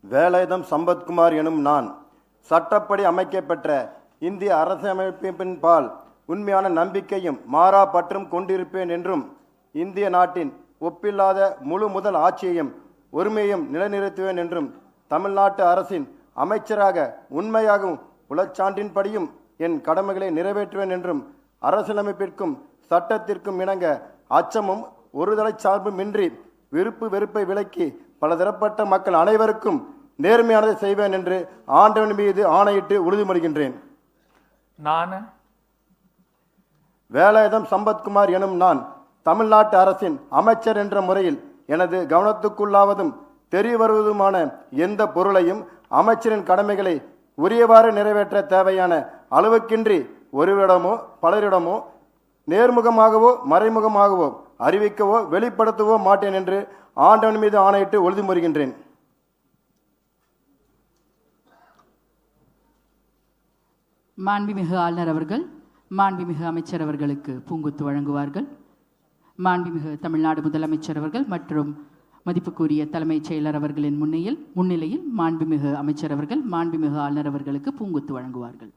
வேலாயுதம் சம்பத்குமார் எனும் நான் சட்டப்படி அமைக்கப்பெற்ற இந்திய அரசியலமைப்பின் பால் உண்மையான நம்பிக்கையும் மாறா பற்றும் கொண்டிருப்பேன் என்றும் இந்திய நாட்டின் ஒப்பில்லாத முழு முதல் ஆட்சியையும் ஒருமையையும் நிலைநிறுத்துவேன் என்றும் தமிழ்நாட்டு அரசின் அமைச்சராக உண்மையாகவும் உளச்சான்றின்படியும் என் கடமைகளை நிறைவேற்றுவேன் என்றும் அரசியலமைப்பிற்கும் சட்டத்திற்கும் இணங்க அச்சமும் ஒருதலை சார்புமின்றி விருப்பு வெறுப்பை விலக்கி பலதரப்பட்ட மக்கள் அனைவருக்கும் நேர்மையானதை செய்வேன் என்று ஆண்டவன் மீது ஆணையிட்டு உறுதிமொழிகின்றேன். நான் வேலாயுதம் சம்பத்குமார் எனும் நான் தமிழ்நாட்டு அரசின் அமைச்சர் என்ற முறையில் எனது கவனத்துக்குள்ளாவதும் தெரிய வருவதுமான எந்த பொருளையும் அமைச்சரின் கடமைகளை உரியவாறு நிறைவேற்ற தேவையான அளவுக்கின்றி ஒருவரிடமோ பலரிடமோ நேர்முகமாகவோ மறைமுகமாகவோ அறிவிக்கவோ வெளிப்படுத்தவோ மாட்டேன் என்று ஆண்டவன் மீது ஆணையிட்டு உறுதிமொழிகின்றேன். மாண்புமிகு ஆளுநர் அவர்கள் மாண்புமிகு அமைச்சர் அவர்களுக்கு பூங்குத்து வழங்குவார்கள். மாண்புமிகு தமிழ்நாடு முதலமைச்சர் அவர்கள் மற்றும் மதிப்புக்குரிய தலைமைச் செயலர் அவர்களின் முன்னிலையில் மாண்புமிகு அமைச்சர் அவர்கள் மாண்புமிகு ஆளுநர் அவர்களுக்கு பூங்குத்து வழங்குவார்கள்.